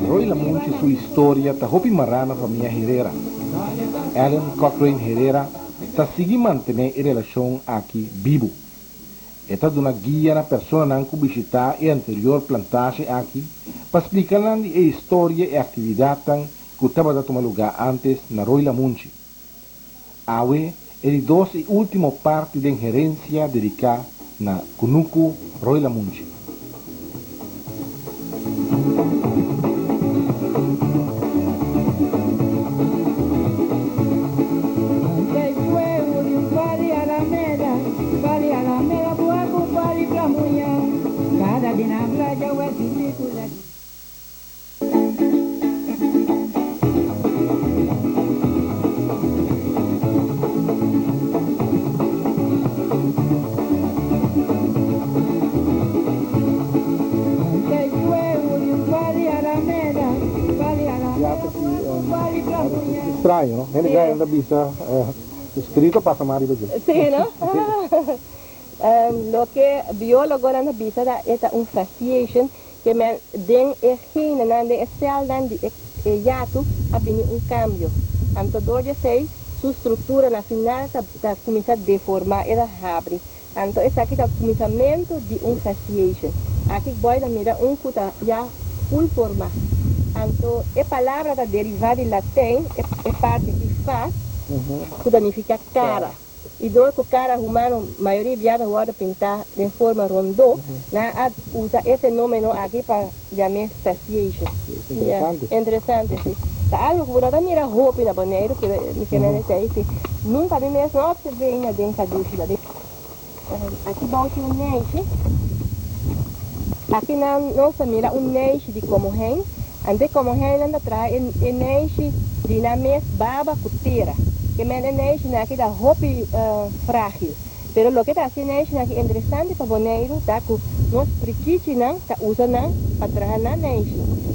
Roy Lamunchi sua história está hopi marana família Herrera. Ellen Cochrane Herrera está seguindo manter a relação aqui vivo. Esta dona guia na pessoa que visitar a anterior plantagem aqui para explicar a história e a atividade que estava a tomar lugar antes na Roy Lamunchi. Awe é de 12 última parte da gerência dedicada na Kunuku Roy Lamunchi. Estranho, não? Ele ganha da bisa escrito para samar isso. Sí, ¿no? Lo que biólogo na bisa da es un fasciation que me den gene na de cell dan de yato abini un cambio. Anto doje sei su estrutura na final da começa a deformar ela abre. Anto essa aqui é o começamento de un fasciation. Aqui boy da mira un cuta já full forma. Anto a palavra da derivada em latim é parte de faz, que significa cara. E do que o cara humano, a maioria viada agora pintar de forma rondô, usa esse fenômeno aqui para chamar fasciation. Interessante, sim. Tá algo que você mira roupa na banheiro, que me diz, nunca vi mesmo observei na dentro da dúvida. Aqui bate um neixe. Aqui na nossa mira um neixe de como hen. Ante como hen anda atrás, é neixe de na mes baba cuteira. Que me neixe na aqui da roupa frágil. Pero lo que está assim neixe na aqui é interessante para boneiro, tá? Que nós priquiche não, tá usa não, para trás na neixe.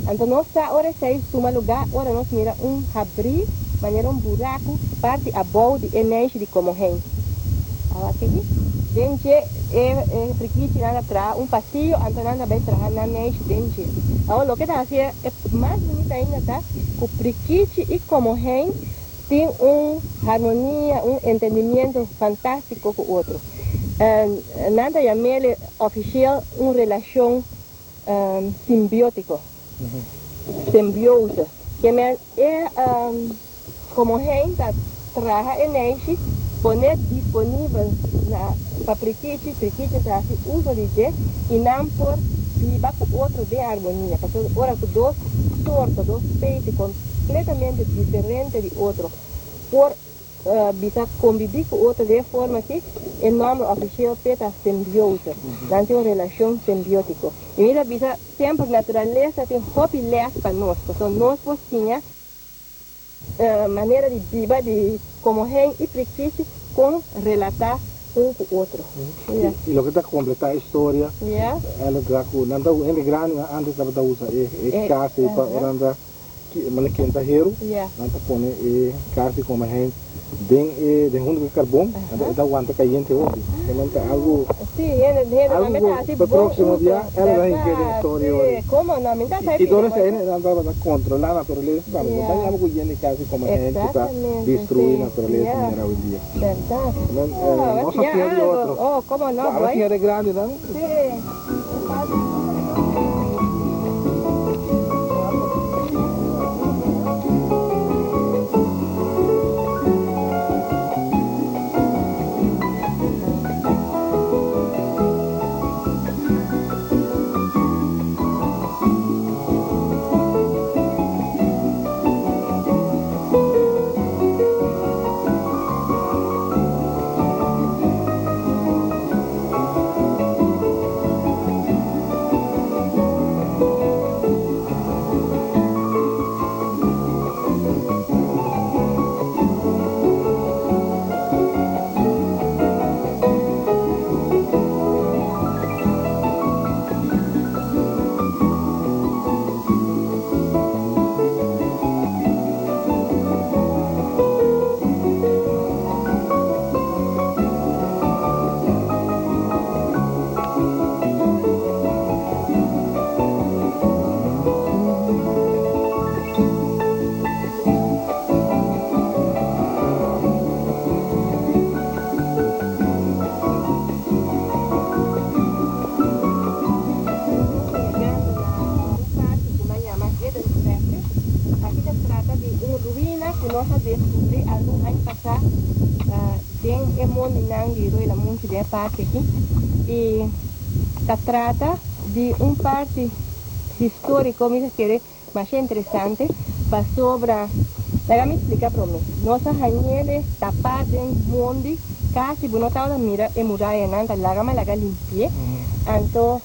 Então nós tá hora seis toma lugar, hora nós mira abrir, maneira buraco, parte a bol de neixe de como hen. Aqui, dentro é priquiche nada atrás, passeio, então nada bem atrás na neixe dentro. Agora, o que está assim é mais bonito ainda, tá? O priquiche e como hen tem harmonia, entendimento fantástico com o outro. Nada chama oficial relação simbiótica, simbiose, que é como hen tá trabalha energia, poner disponível para priquiche tá assim uso de jeito e não por viva com outro de harmonia, porque agora com dois sortos, dois peitos completamente diferentes de outro, por bisa conviver com outro de forma que o nome oficial é simbiose, não tem uma relação simbiótica. E mira, bisa sempre a natureza tem hobby les para nós, porque nós tinha maneira de viver de como hen e priquiche com relatar com o outro. E o que está completar a história, ela está com nada em grande antes estava usa é casa para andar que quenta hero, nada põe casa como hen de fundo de carbono, ela aguanta caliente hoje. Então algo algo próximo dia ela vai ter a história hoje. Como não me está e toda essa ela vai controlar a natureza, sabe? Então algo que casa como hen que está destruir a natureza era hoje dia. Verdade. Nossa filha de outro. Oh, como não? A filha é grande, não? Sim. é mundo não de Rui Lamunchi de parte aqui e se trata de parte histórico, me querer mais interessante para sobre, me explicar para mim. Nossa rainha está parte em mundo casi bueno estaba mira e muralla nanta laga ma laga limpie então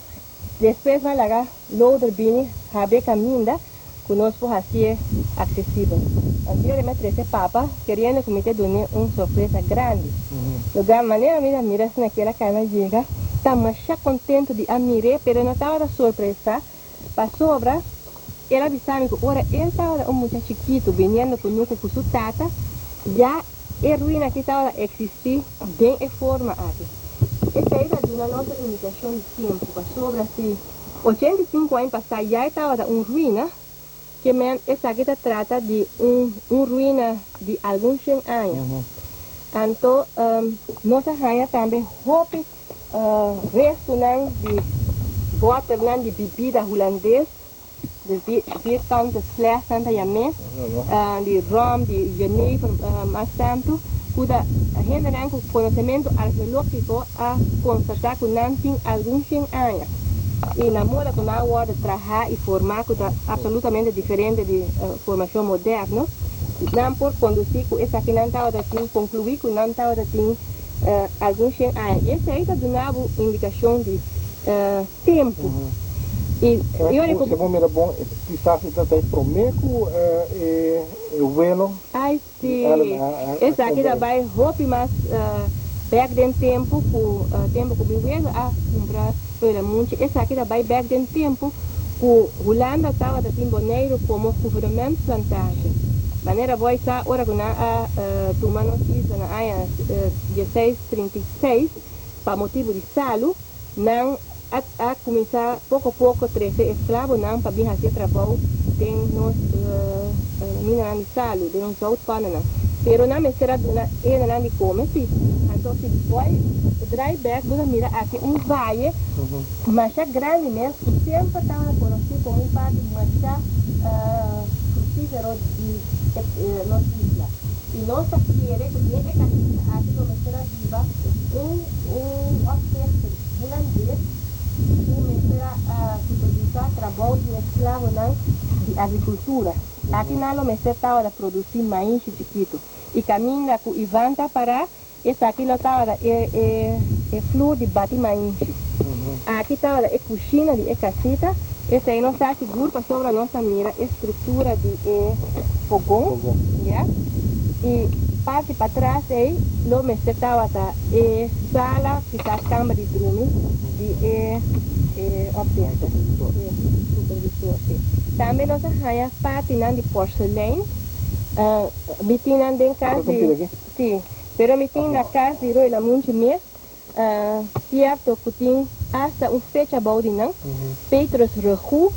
depois vai laga loader bini habe caminda conosco assim acessível anteriormente esse papa querendo que me te done surpresa grande da maneira mira se naquela cana chega tá mais contento de admirar pero não estava surpresa para sobra ela avisava que ora ele estava muito chiquito vindo conosco com sua tata já e ruína que estava a existir bem em forma aqui. Essa é a nossa imitação de tempo, sobre assim, 85 anos passados já estava uma ruína, que essa aqui trata de ruína de alguns 100 anos. Então, nossa rainha também houve resto de water de bebida holandesa, de tanto slecht tanto jamé de rum de Geneva mais tanto cuida gente com conhecimento arqueológico a constatar que não tem alguns 100 anos e na moda que na hora de trabalhar e formar que é absolutamente diferente de formação moderna não por conduzir que essa que não estava assim concluir que não estava assim alguns 100 anos essa aí está dando indicação de tempo. E eu como era bom quizás também prometo o velo ai sim essa aqui vai roupa mais back den tempo que vivendo a comprar para muito essa aqui vai back den tempo que Holanda estava da Timboneiro como governo plantagem maneira vai estar ora que na tomar notícia na área 1636 para motivo de salo não a começar pouco a pouco a trazer escravos não para vir fazer trabalho tem nos mina de salo de nos outros panos pero não me será ele não de come sim então se vai dry back você mira aqui vale mas é grande mesmo sempre estava conhecido como parte mais frutífero de nossa isla e nossa querer que tem aqui começar a viva objeto holandês começar a supervisar trabalho de escravo de agricultura. Aqui não começou a produzir maíz chiquito e caminha com Ivanta para essa aqui não estava flor de bate maíz. Aqui estava a cozinha de casita. Essa aí não está seguro para sobre a nossa mira estrutura de fogão, e parte para trás aí lo me estava sala quizás câmara de drumming de objeto supervisor também nós temos parte de porcelain metinan de casa sim pero metinan na casa de Rui Lamunchi mesmo certo que tem hasta fecha boude não Petrus Regu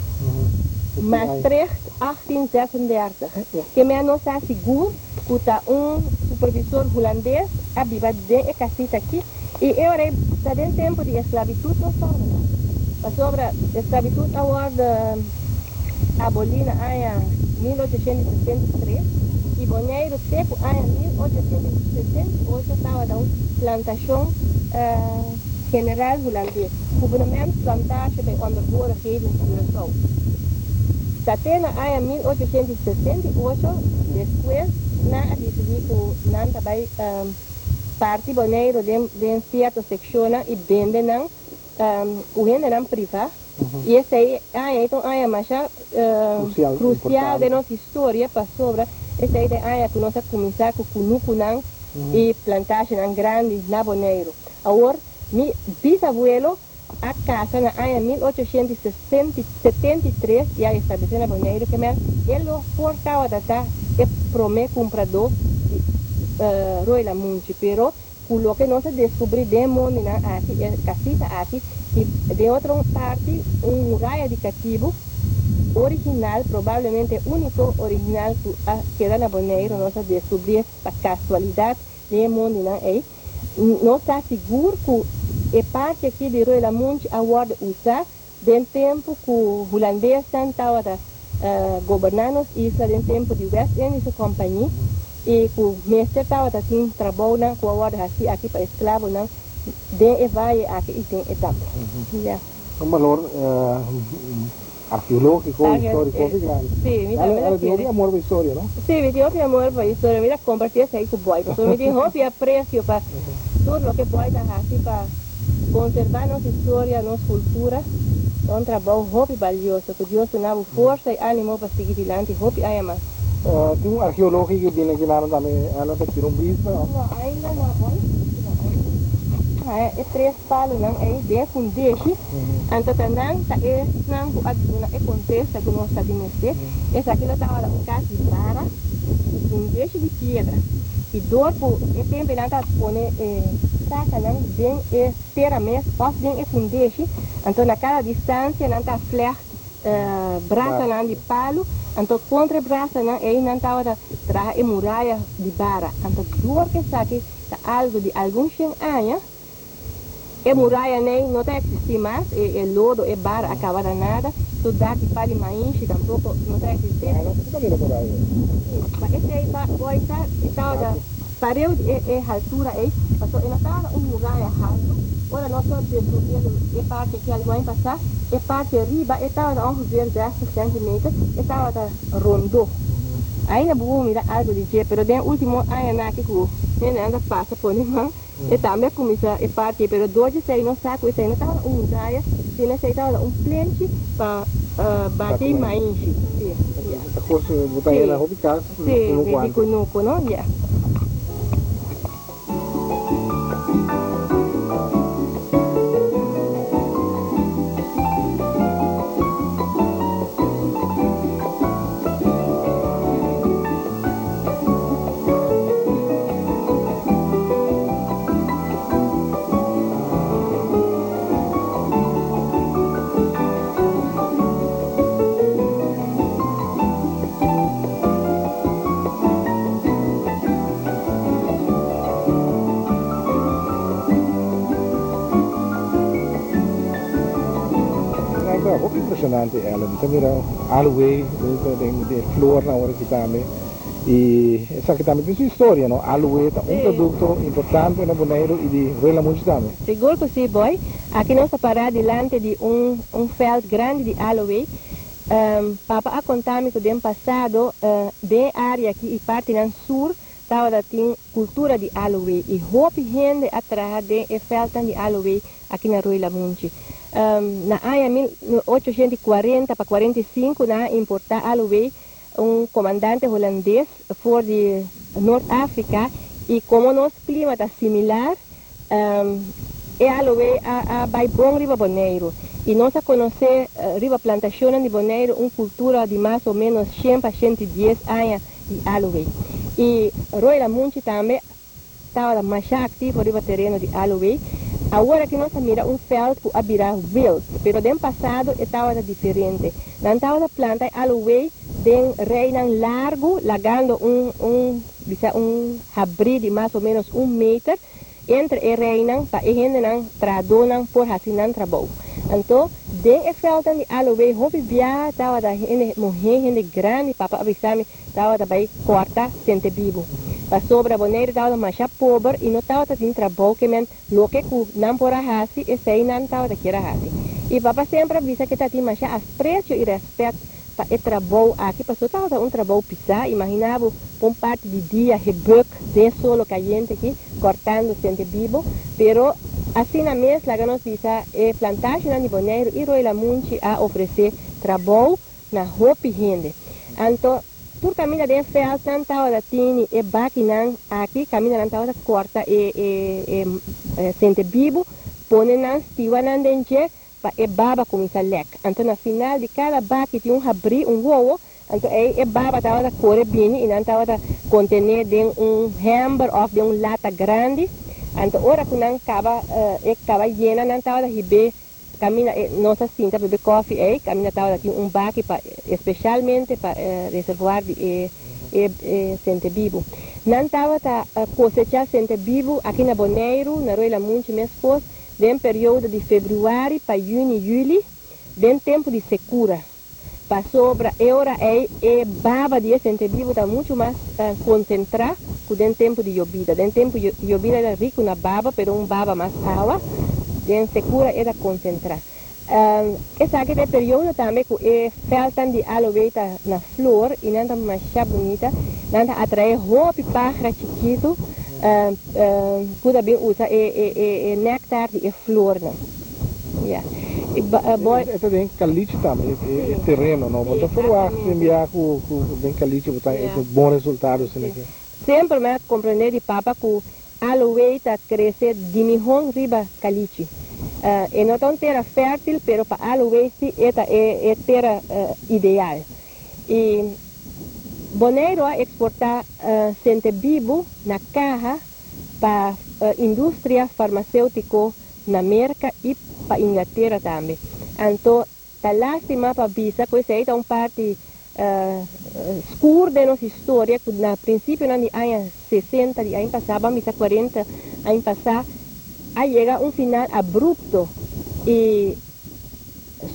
Maastricht 1836 que me não está seguro que está supervisor holandês a viver dentro da casita aqui e eu está dentro tempo de esclavitud não só sobre a esclavitud agora abolida em 1863 e Boneiro Seco em 1868 estava da plantação general holandês o governo plantagem de onderworigheden Curaçao Tatena em 1868 depois na decidir que não também parte Boneiro de certa secção e vende não o rende não privado e esse aí então é mais crucial de nossa história para sobre esse aí que nós começar com Cunuco não e plantagem não grande na Boneiro agora meu bisabuelo a casa na em 1873 já estabeleceu na Boneiro que ele portava data e promete comprador de Rui Lamunchi pero o que nós descobrimos de mundo aqui casita aqui e de outra parte muralha de cativo original provavelmente único original que era na Boneiro nós descobrimos para casualidade de mundo aí não está seguro que é parte aqui de Rui Lamunchi agora usar dentro tempo que o holandês estava governando a isla dentro tempo de West Indies companhia e o mestre estava assim trabalhando com a hora assim aqui para escravo não de vai aqui e tem etapa. Um valor arqueológico, histórico, grande. Sí, mira, ela tem amor para a história, não? Sí, me dio mi amor para a historia, mira, compartir eso ahí con boy, porque me dijo, y aprecio para todo lo que boy da así para conservar nuestra historia, nuestra cultura, un trabajo muy valioso, que Dios nos da fuerza y ánimo para seguir adelante, y hay más. Tem arqueológico que viene aqui na também, ela está tirando vista. Não, ainda não é. É três palos, não é bem com deixe. Então, não tá é não é contexto que nós está dimensão. Essa aqui está uma casa de vara, com deixe de pedra. E dorpo é tempo não tá pone saca não bem é terra mesmo, posso bem é com deixe. Então, naquela distância não tá flare braça não de palo. Então, contra a braça não aí não tá tra é muralha de vara. Então, dor que saque tá algo de algum anos. E muralha nem não existe mais, é lodo, é barra, acabada nada, tudo daqui para mais tampouco não está existindo. Não está vendo muralha. Mas esse aí vai estar da parede é altura aí, passou e não está muralha alto. Ora nós só descobrimos é parte que alguém passar, é parte riba, estava a ver 10 centímetros, estava rondou. Aí na boa mira algo de jeito, pero den último ano aqui que nem anda passa por nenhum. E também começa a parte, pero dois sei não saco, isso aí não estava muralha, se não sei estava planche para bater mais. Sim. A coisa botar ela na casa. Sim, de conuco, não? Yeah. Impressionante ela, então mira Alway, tem flor na hora que também e essa que também tem sua história, não? Alway é produto importante na Bonaire e de Roila Munchi também. Seguro que sim, boy. Aqui nós paramos diante de feld grande de Alway. Papa a contar-me que no passado, bem área aqui e parte no sul, estava tem cultura de Alway e houve gente atrás de feld de Alway aqui na Roila Munchi. Na ano 1840 para 45, na importar Alway comandante holandês for de Norte-África e como nosso clima está similar, Alway vai bom riba Bonaire e nós a conhecer riba plantação de Bonaire uma cultura de mais ou menos 100 a 110 anos de Alway e Roila Munchi também estava mais ativo riba terreno de Alway. Agora que nós mira feld que a virar wild, pero no passado estava diferente. Não estava planta Alway den reina largo, lagando abrir de mais ou menos 1 metro entre a reina para a gente não tradonan por assim não trabalho. Então, den feld de Alway, houve via estava da gente grande para avisar-me estava da vai cortar sente vivo. Para sobre a Bonaire estava mais pobre e não estava tendo trabalho que men lo que não por a e sei não estava daquela hasi. E papa sempre avisa que está tendo mais apreço e respeito para o trabalho aqui, passou estava trabalho pisar, imaginava parte de dia rebook de solo caliente aqui cortando sente vivo, pero assim na mesma lá nós visa plantagem de Bonaire e Roila Munchi a oferecer trabalho na roupa gente. Então por caminho de feld não estava da tini e baquinan aqui caminho não estava da corta sente vivo põe não estiva não dente para baba começar a lec. Então no final de cada baqui tinha abrir ovo, então baba estava da correr bem e não estava da contener de hamburger ou de lata grande. Então ora que não acaba llena não estava da ribe caminha nossa cinta beber coffee aí caminha estava aqui baque para especialmente para reservar de sente vivo não estava cosechar sente vivo aqui na Bonaire na Roila Munchi mesmo em período de fevereiro para junho julho bem tempo de secura para sobra, ahora baba de sente vivo está muito mais concentrado que den tempo de llovida. Den tempo de llovida era rico na baba, pero baba mais água, den secura era concentrar. Essa aqui é período também que faltam de aloe na flor e não mais bonita, não atrai roupa pájaro chiquito, que também usa néctar de flor, não. Yeah. Ito din caliche também, é terreno, não? Mas for assim, enviar com bem caliche, botar bom resultado, assim. Sempre me compreender de papa que aloe cresce de mijón riba caliche. E não tão terra fértil, pero para aloe sim é terra ideal. E Bonaire a exportar sente vivo na caja para indústria farmacêutica na América e para Inglaterra também. Então, tá lástima para visa que essa é uma parte escura da nossa história, que na princípio nos anos 60, de ano passado, vamos 40 anos passado, aí chega final abrupto e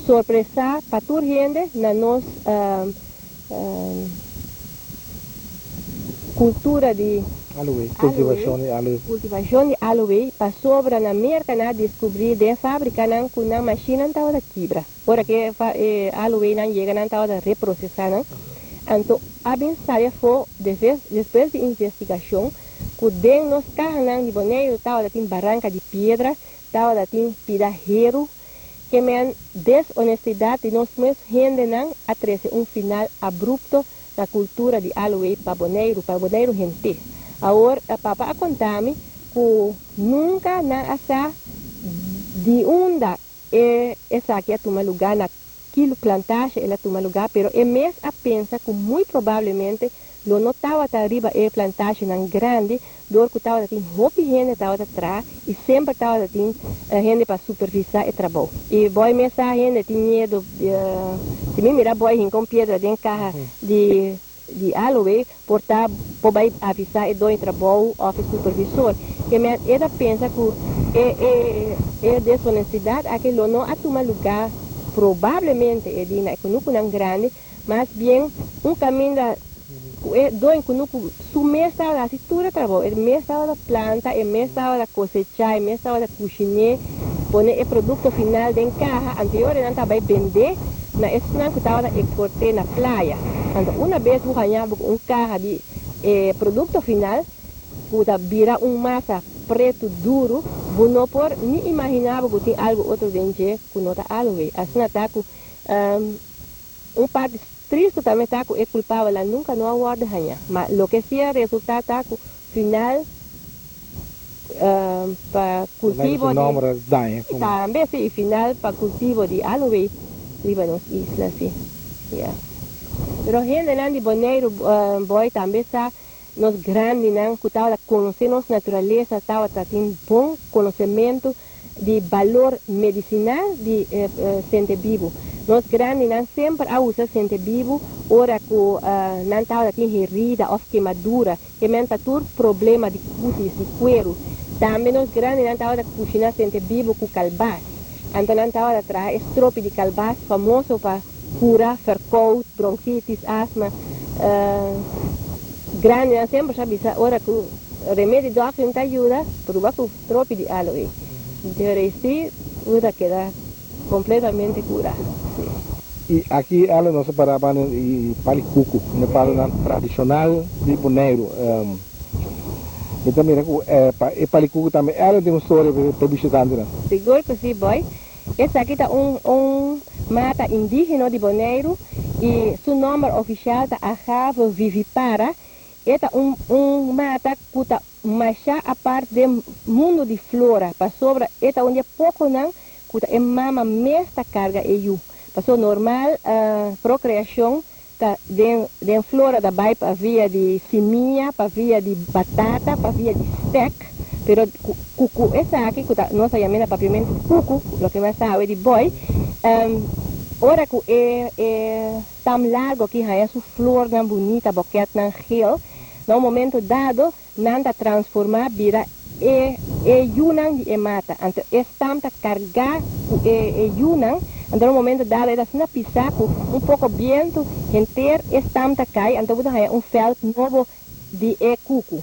surpresa para toda gente na nossa cultura de aloe, cultivação de aloe. Cultivação de aloe, para sobra na América, descobrir de fábrica com uma máquina não da quebra. Por que aloe não chega, não da reprocessar. Então, a pensar foi, depois de investigação, que dentro dos carros de Bonaire, tem barranca de pedra, tem pidajeiro, que me desonestidade de nós mesmos, gente não atrese final abrupto na cultura de aloe para Bonaire gente. Agora, a papa conta-me que nunca na asa de onda essa aqui a tomar lugar naquilo plantagem, ela toma lugar, pero é mesmo a pensa que muito provavelmente não estava arriba plantagem não grande, dor que estava tem roupa gente estava atrás e sempre estava tem gente para supervisar o trabalho. E boy mesmo a gente tem medo, se me mirar boy com pedra dentro carro de aloe, portar para avisar e dois trabalho ao supervisor. Que me ela pensa que é desonestidade, aquilo não a tomar lugar, provavelmente é de não grande, mas bem caminho dois que não su mês estava a cintura trabalho, o mês estava da planta, o mês estava da cosechar, o mês estava da cozinhar, poner o produto final dentro caixa, anterior não estava vender, na esquina que estava exportar na praia. Então, uma vez eu ganhava caixa de produto final, que vira massa preto duro, não por nem imaginava que tinha algo outro dentro que não está aloe. Assim está com parte triste também está com é culpável, ela nunca não aguarda ganhar. Mas o que sim é resultado está com final para cultivo de também sim final para cultivo de aloe riba nas islas sim. Yeah. Pero gente não de Bonaire boy também está nos grandes não que estava conhecer nossa natureza, estava tendo bom conhecimento de valor medicinal de sente vivo. Nós grandes não sempre usamos sente vivo, ora que não estava tendo herida ou queimadura, que não está todo problema de cutis, de cuero. Também nós grandes não estava cozinhar sente vivo com calbás. Então não estava atrás estrope de calbás famoso para curar verkoud, bronquitis, asma. Grande não sempre sabe ora que o remédio do não te ajuda, provar com estrope de aloe. Então assim, uda queda completamente curado. E aqui ela não se parava em palicuco, no palo tradicional de Bonaire. Então mira, e palicuco também, ela tem uma história para visitante, né? Seguro que sim, boy. Essa aqui é mata indígena de Bonaire e seu nome oficial é Agave vivipara. Esta mata que está mais a parte do mundo de flora, para sobra, esta onde é pouco não, que é mama mesta carga eu. Passou normal procriação de flora da bai para via de seminha, para via de batata, para via de steak, pero cucu essa aqui que nós chamamos propriamente cucu, o que mais sabe de boi, ora que é tão largo que é sua flor tão bonita, boquete tão gel, no momento dado nanda transformar vira yunang de mata, então estampa carregar yunang. Ante un momento dado, era una pisaco, un poco viento, gente estamta cae, ante un felt novo de cucu.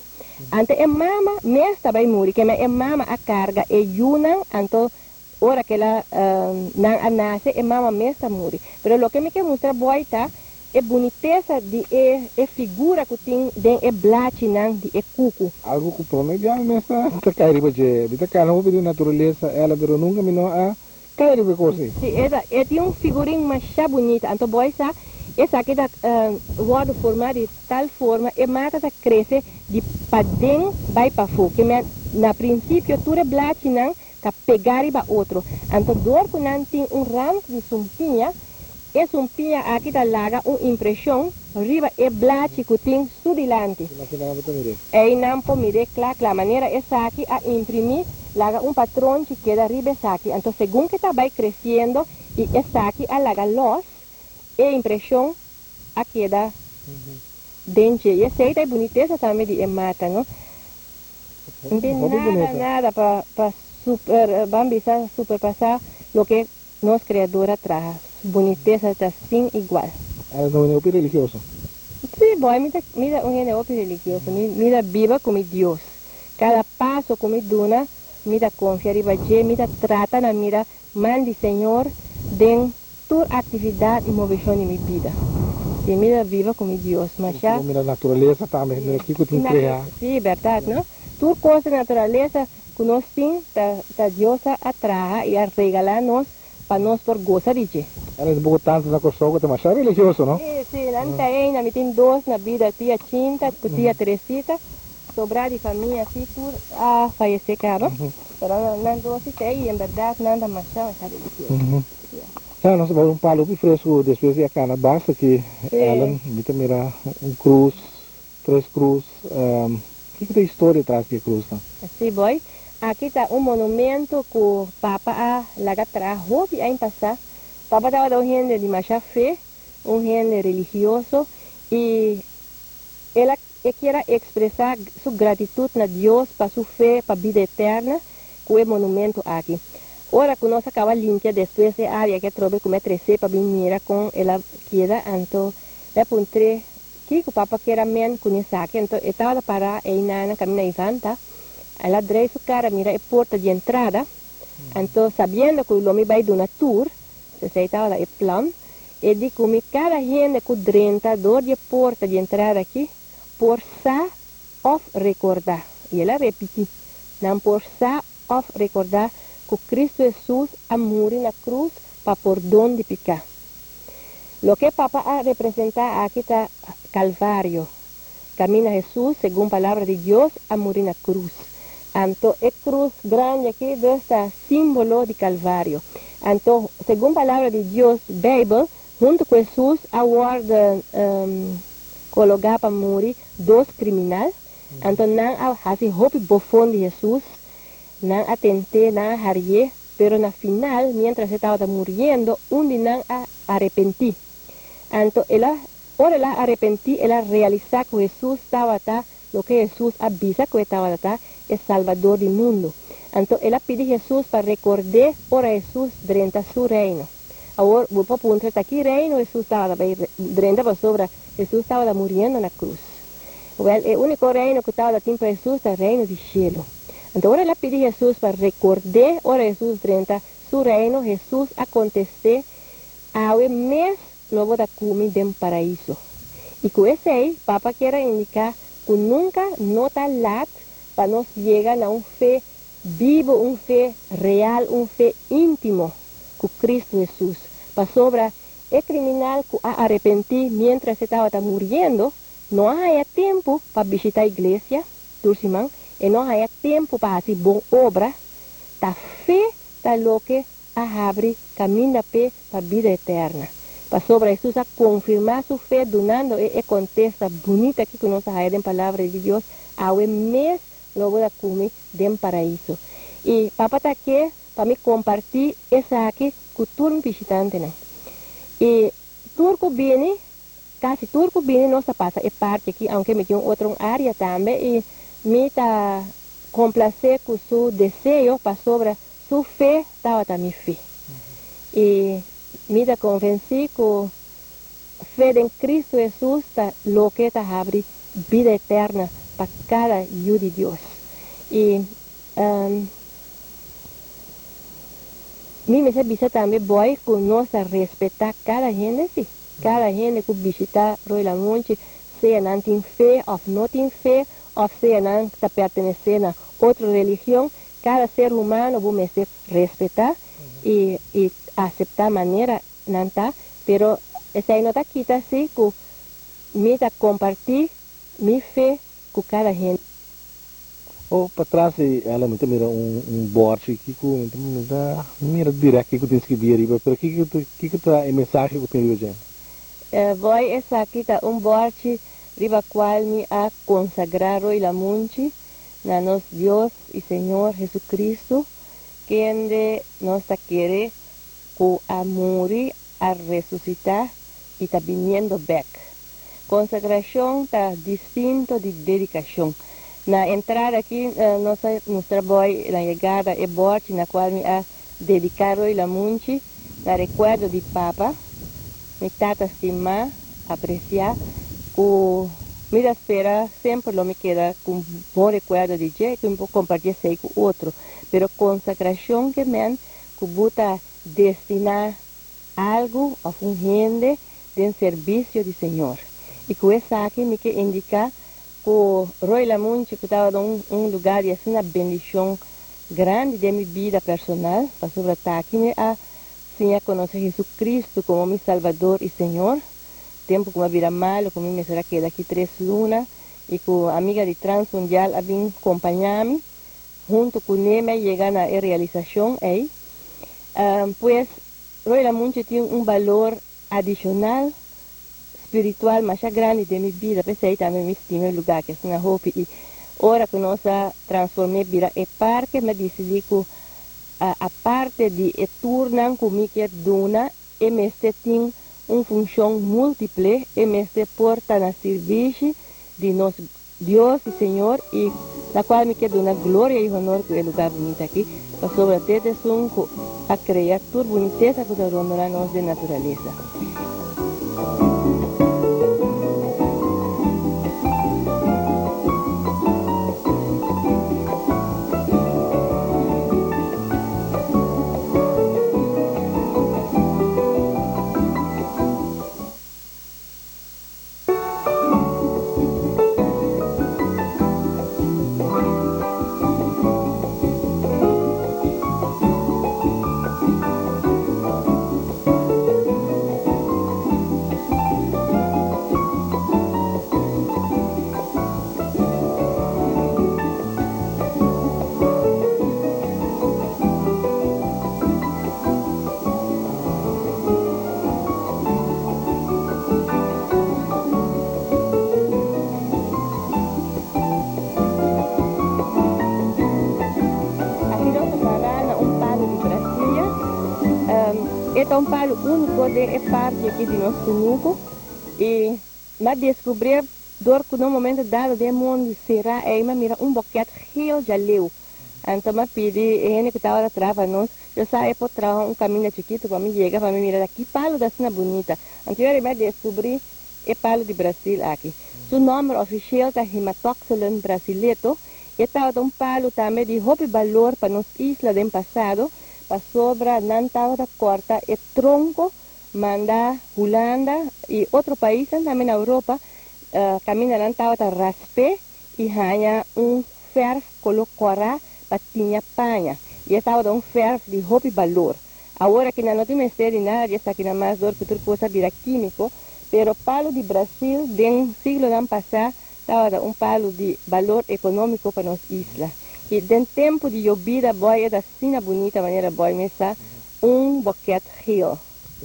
Ante mama, me estaba en muri, que me mama a carga, yunan, ante hora que la nace, mama me está muri. Pero lo que me quiere mostrar boita, é boniteza de figura que tem de blachi nang de cuco. Algo que pone já nessa cair de bita cana de natureza ela pero nunca me não a cair de coisa. Sim, é um figurinho mais bonita. Então boy essa aqui da word formar de tal forma e mata da cresce de padem vai para fora. Que na princípio tudo é blachi nang tá pegar e ba outro. Então dor que não tem ramo de sumpinha. Es un pia aquí da laga una impresión, arriba e blachi kuting su dilante. E nampo mire la manera es aquí a imprimir, laga un patrón que queda arriba es aquí. Entonces según que está va creciendo y es aquí a laga los, e impresión a queda dente. Y esa es boniteza también de mata, ¿no? Nada para superpasar lo que nos creadora trae. Boniteza está sin igual. Ela não é religioso? Sí, boy, mira un género religioso, mira viva como Dios. Cada paso como duna, mira confia arriba, mira trata, mira mandi Señor, den tu actividad y movimiento en mi vida. Sí, mira viva como Dios, mas ya... Mira a natureza também, mira aqui que tem que criar. Sí, verdad, ¿no? Tu cosa naturaleza, que nos tem, ta Dios atrae y a regalarnos para nos por gozar de. Ela é boa tanto na coisa que é religioso, não? Sim, nanta ainda me tem dois na vida, tia Cinta, tia Teresita, sobrar de família, assim, tudo a falecer, cara. Pero não doce tem, em verdade, nada mais é religioso. Já nós vamos palo que fresco depois de a cana basta que ela me mira cruz, três cruz, que tem história atrás de cruz, tá? Sim, boy. Aqui está monumento que o Papa laga trajo e aí passar. Papa estava um gênero de mais fé, gênero religioso, e ela quer expressar sua gratidão a Deus para sua fé, para a vida eterna, com o monumento aqui. Ora que nós acaba limpia depois a área que trouxe como é crescer para vir com ela queda, então é pontre que o Papa quer men com isso aqui, então estava para aí na caminha Ivanta, ela drei sua cara mira a porta de entrada, então sabendo que o homem vai do tour se estava o plano, e de como cada gente que dentro de porta de entrada aqui, por sa of recordar. E ela repete, não por sa of recordar que Cristo Jesus a morrer na cruz para perdão de pecado. Lo que Papa a representar aqui está Calvário. Camina Jesus, segundo a palavra de Deus, a morrer na cruz. Então, a cruz grande aqui é símbolo de Calvário. Então, segundo a palavra de Deus, Bíblia, junto com Jesus, a guarda colocar para morrer dois criminais. Então, não há assim, roupa bofão de Jesus, não atentei, não harrié, pero na final, mientras estava morrendo, de não arrepentir. Então, ora ela arrepentir, ela realizar que Jesus estava lo que Jesus avisa que estava é Salvador do mundo. Então, ela pede Jesus para recordar ora Jesus durante seu reino. Agora, vou para o está aqui reino, Jesus estava durante para sobre, Jesus estava morrendo na cruz. Well, o único reino que estava tempo para Jesus é o reino do céu. Então, ora ela pede Jesus para recordar ora Jesus durante seu reino, Jesus aconteceu ao mês logo da cume do paraíso. E com esse aí, Papa quer indicar que nunca nota lat para nos llegar a fé vivo, fé real, fé íntimo com Cristo Jesus. Para sobra, é criminal que arrepentir mientras estava morrendo, não há tempo para visitar a igreja, Tursimão, e não há tempo para fazer boa obra, a fé está lo que abre caminho a pé para a vida eterna. Para sobre Jesus a confirmar sua fé, donando e contesta bonita aqui que nós temos em palavra de Deus, ao mês logo da cume do paraíso. E Papa está aqui para me compartilhar essa aqui com todo visitante. E turco bem, quase turco bem, nós passa é parte aqui, aunque me tem outra área também, e me está complacer com seu desejo para sobre sua fé, estava também fé. E mira convencí que fe en Cristo Jesús está lo que te abre vida eterna para cada hijo de Dios. Y mi me dice también voy con nosotros respetar cada gente, sí. Cada gente que visita Royal Monte, sea no tiene fe o no tiene fe, o sea no pertenece a otra religión, cada ser humano debe ser respetar y aceptar manera nanta, pero esa no está quita así que me da compartir mi fe con cada gente. Oh, para trás, ela me mira board aqui com me dá mira direto que eu tenho que escrever aí, pero que tá a mensagem que eu tenho hoje. Voy esa aquí ta un borchi riba cual mi a consagraro y la munchi na nos Dios y Señor Jesucristo quien de nos ta quiere ku a morir a resucitar y ta viniendo back. Consagración ta distinto de dedicación. Na entrada aquí nuestra boy la llegada e borchi na cual mi a dedicaro y la munchi na recuerdo de Papa. Mi tata estima, apreciar, que mira espera, siempre lo me queda con buen recuerdo de ella, que puedo compartir con otro, pero consagración que me han, que buta destinar algo a un gente de servicio del Señor. Y que esa aquí me que indica que Roy Lamunchi, que estaba en un lugar y es una bendición grande de mi vida personal, para sobre aquí me ha sim, a conocer a Jesucristo como mi Salvador y Señor. Tempo como vida malo, como me será que daqui 3 lunas, y con amiga de Transmundial a vir acompañarme, junto con ella llegan a la realización ahí. Pues, Roy Lamunchi tiene un valor adicional, espiritual, más grande de mi vida, pues ahí también me estima el lugar, que es una hope, y ahora que nos transformé vida en parque, me decidí que a parte de turnan comigo que dona, este tem uma função múltiple, este porta na serviço de nosso Deus e Senhor, e na qual me quer dona glória e honor que é lugar bonito aqui, para sobre a terra são a criatura boniteza que está rondando nós de natureza. Este é um palo único de parte aqui de nosso grupo e mas descobrir dor que no momento dado de mundo será mas mira boquete heel já leu então me pedi ele que estava atrás nós eu saí por trás caminho chiquito para mim chegar para mim mirar aqui palo da cena bonita então eu me descobri palo de Brasil aqui seu nome oficial é Hematoxylon brasileiro este é palo também de hobby valor para nos islas do passado para sobra nantao da corta e tronco manda Holanda e outro país também na Europa camina nantao da raspe e ganha ferro colocora para tinha panha e estava ferro de hobby valor agora que não tem mistério nada está aqui na mais dor que outra coisa vira químico pero palo de Brasil do siglo passado estava palo de valor econômico para nossa isla. E do tempo de llovida, boy, da assim bonita maneira, boy, mesa boquete rio.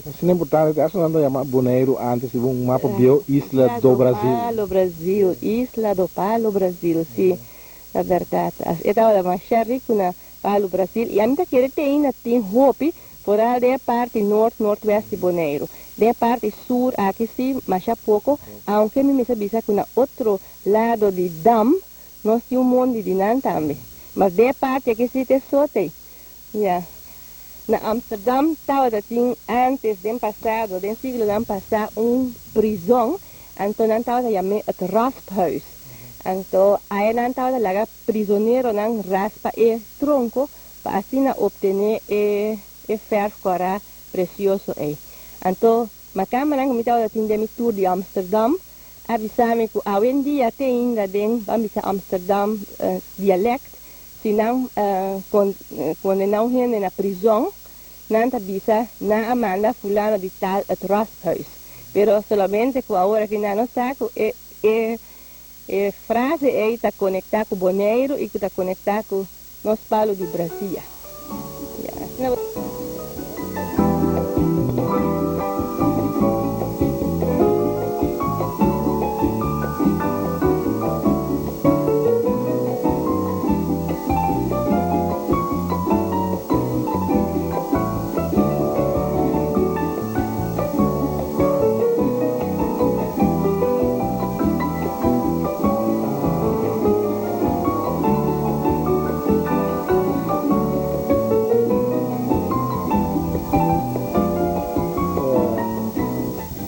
Assim é importante, essa não é Bonaire antes de mapa bio Isla do Brasil. Palo Brasil, Isla do Palo Brasil, sim, na verdade. Esta é mais rica na Palo Brasil. E a minha querida tem hope fora da parte norte-oeste de Bonaire. Da parte sul, aqui sim, mais pouco, aunque me sabe que na outro lado de dam, nós temos monte de nan também. Mas de parte que se te sote, yeah. Na Amsterdam estava antes do passado, do século passado, prisão, então não estava chamado het rasphuis. Então aí não estava lá prisioneiro não raspa e tronco para assim obter e ferro precioso aí. Então, mas como não me estava tendo tour de Amsterdam, avisame que hoje em dia tem ainda vamos Amsterdam dialect, se não quando não é na prisão não avisa na Amanda fulano de tal het rasphuis. Pero solamente que agora que não saco a frase aí está conectada com o Boneiro e está conectada com os palos de Brasília.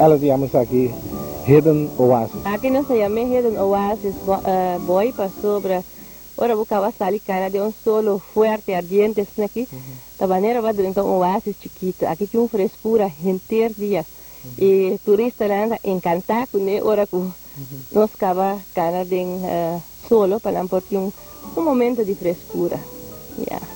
Ela digamos aqui Hidden Oasis. Aqui nós chamamos Hidden Oasis, boy para sobre. Ora vou acabar sair cara de solo forte ardiente aqui. Da maneira vai durante oasis chiquito. Aqui tinha frescura inteiro dia. E turista anda encantado com né ora que nós acaba cara de solo para não ter um momento de frescura. Yeah.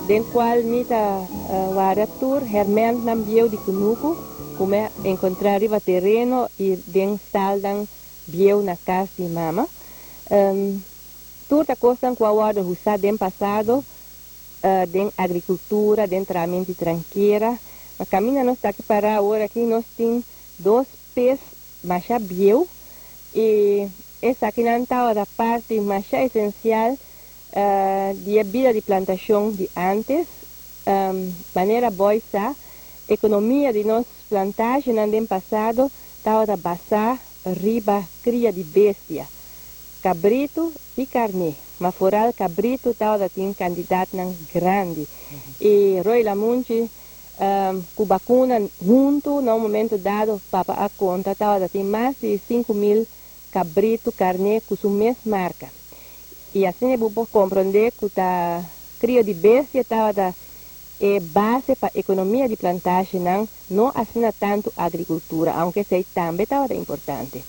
Den qual mita waratur hermen nambieu di kunuku, como encontrar riba terreno e den saldan bieu na casa de mama. Toda coisa que eu usar den passado, den agricultura, den tratamento tranqueira. Mas caminha nós está aqui para agora aqui nós temos 2 pés macha bieu e essa aqui não está da parte macha essencial de vida de plantação de antes, maneira boa, economia de nossas plantagens no passado estava a basar riba cria de bestia, cabrito e carne, mas fora cabrito estava a ter candidato grande e Roy Lamunchi com vacuna junto no momento dado para a conta estava a ter mais de 5.000 cabrito carne com sua mesma marca. E assim eu vou compreender que a cria de bestia estava base para a economia de plantagem, não assina tanto a agricultura, aunque sei também estava importante.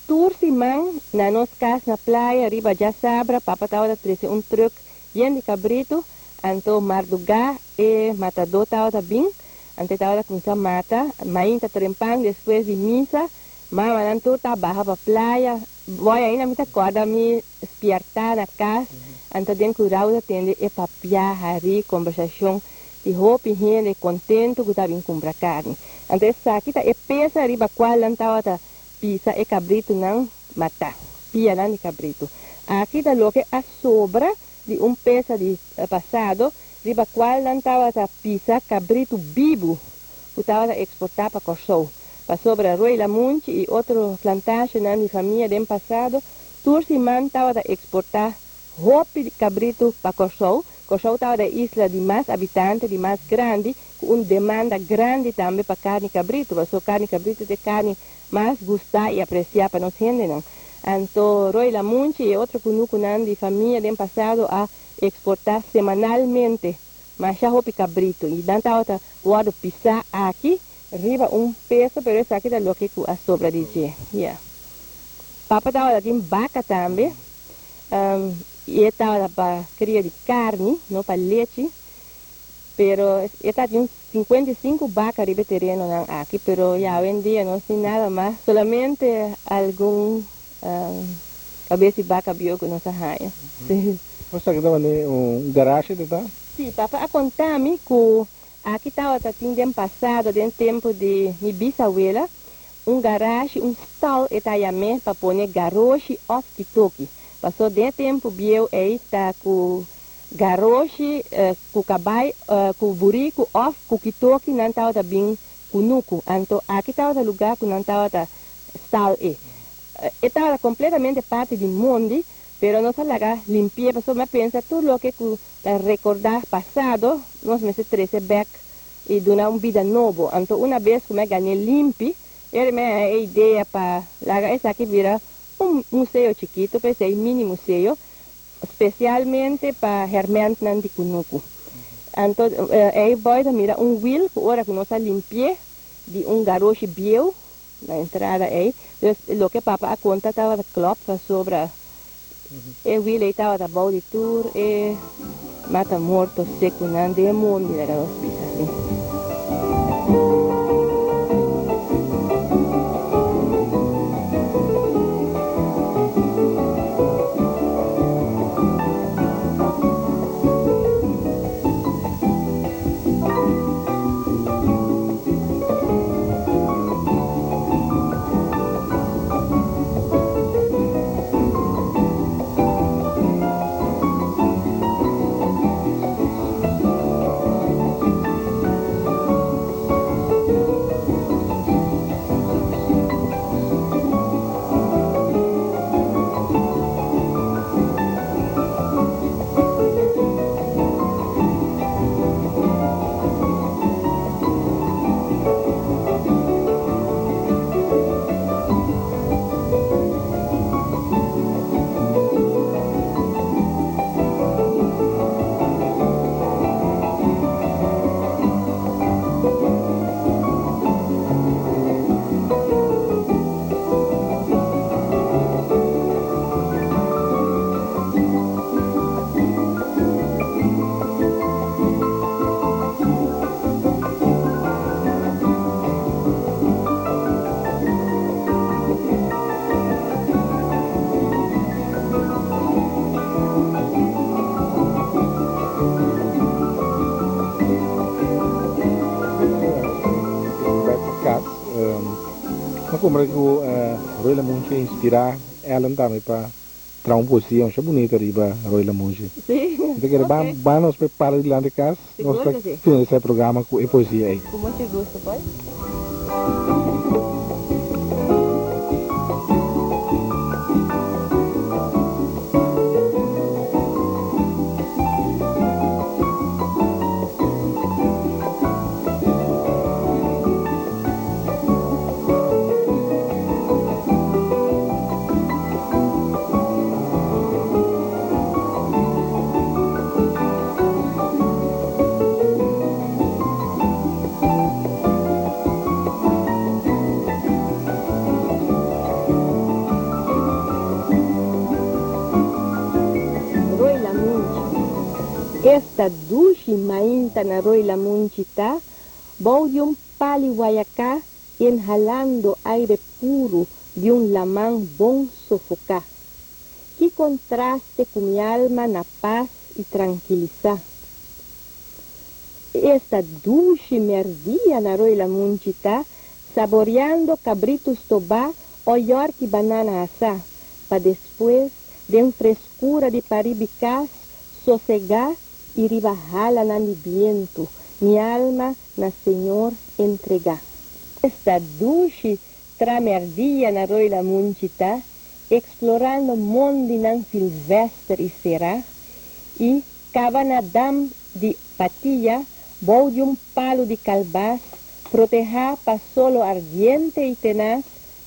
Turciman, na nossa casa na praia, riba já sabra, papa estava a trazer truque de cabrito, então mardugá e matador estava bem, então estava a começar a matar, mainta trempang, depois de missa, mama não estava barra para a praia, voy ainda me acorda me espiertar na casa, então den curau atende e papia, hari, conversação, de roupa e gente contento que está vindo comprar carne. Então essa aqui é peça riba qual não estava pisa e cabrito não matar, pia não de cabrito. Aqui está lo que a sobra de peça de passado, riba qual não estava pisa cabrito vivo, que estava a exportar para Corsou. Para sobre Roy Lamunchi e outras plantagens de família do passado, Turciman estava a exportar roupa de cabrito para Corsou. Corsou estava da isla de mais habitantes, de mais grande, uma demanda grande também para carne cabrito, porque carne cabrito é carne mais gostar e apreciar para nós gente, não. Então, Roy Lamunchi e outro cunuco de família do passado a exportar semanalmente, mas já roupa cabrito. E danta outra, guardo pisar aqui, riba peso, pero esse aqui é o que a sobra de dia. Yeah. Papa estava tem vaca também, e estava para cria de carne, não para leite, pero esta tem 55 vacas riba terreno aqui, pero já hoje em dia não tem nada mais, solamente algum cabeça de vaca bio que não se arranha. Você que estava garagem, tá? Sim, papai a contar-me que aqui estava no passado, no tempo de minha bisabuela, garagem, stall etayame para pôr garoche off kitoki. Passou de tempo bio aí está com garoche, com cabai, com burico off com kitoki, não estava bem kunuku. Então aqui estava o lugar que não estava stall estava completamente parte do mundo, pero não se laga limpia, pessoa me pensa tudo o que recordar passado, nós me se trazer back e dar uma vida nova. Então uma vez que me ganhei limpo, era minha ideia para lagar essa aqui vira museu chiquito, pensei mini museu, especialmente para hermanos de Kunuku. Então aí vai mira wheel que ora que nós limpia de garoche bio na entrada aí, o que papai conta estava da club sobre e o ele estava da bom de tour e mata morto seco não de mundo era os pisas como é que o Roy Lamunchi inspirar ela também para trazer uma poesia, uma bonita riba Roy Lamunchi. Sim. Então, vamos preparar de lá de casa, nós temos esse programa com poesia aí. Com muito gosto, pode? Esta dushi mainta na Roy Lamunchita, bom de paliwayacá inhalando aire puro de lamang bom sofocar. Que contraste com minha alma na paz e tranquilizar. Esta dushi merdia na Roy Lamunchita, saboreando cabritos tobá ou york banana assá, para depois, de frescura de paribicás, sossegar e ribajala na mi viento, mi alma na Senhor entregar. Esta duche tramerdia na Roy Lamunchita, explorando mundo nan silvestre e será, e cabanadam de patia, Voy de un palo de calbaz, proteja para solo ardiente y tenaz,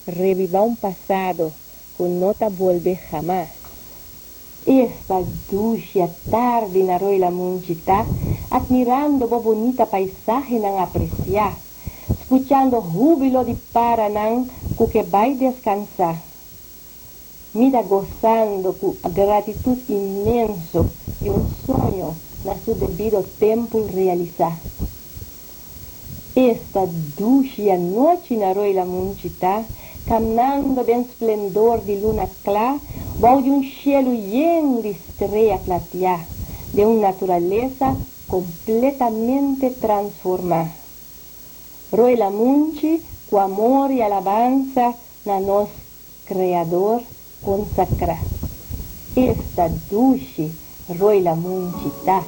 reviva un pasado, con nota vuelve jamás. Esta dulce tarde na roila munchita, admirando o bonita paisaje nan apreciar, escuchando júbilo de Paraná, que vai descansar. Mira gozando con gratitud inmenso de un sueño na su debido tempo realizar. Esta dulce noche na roila munchita, caminando de esplendor de luna clara, voy de un cielo lleno de estrellas plateadas, de una naturaleza completamente transformada. Roila Munchi, con amor y alabanza, na nos Creador consacrar. Esta dulce Roila Munchita.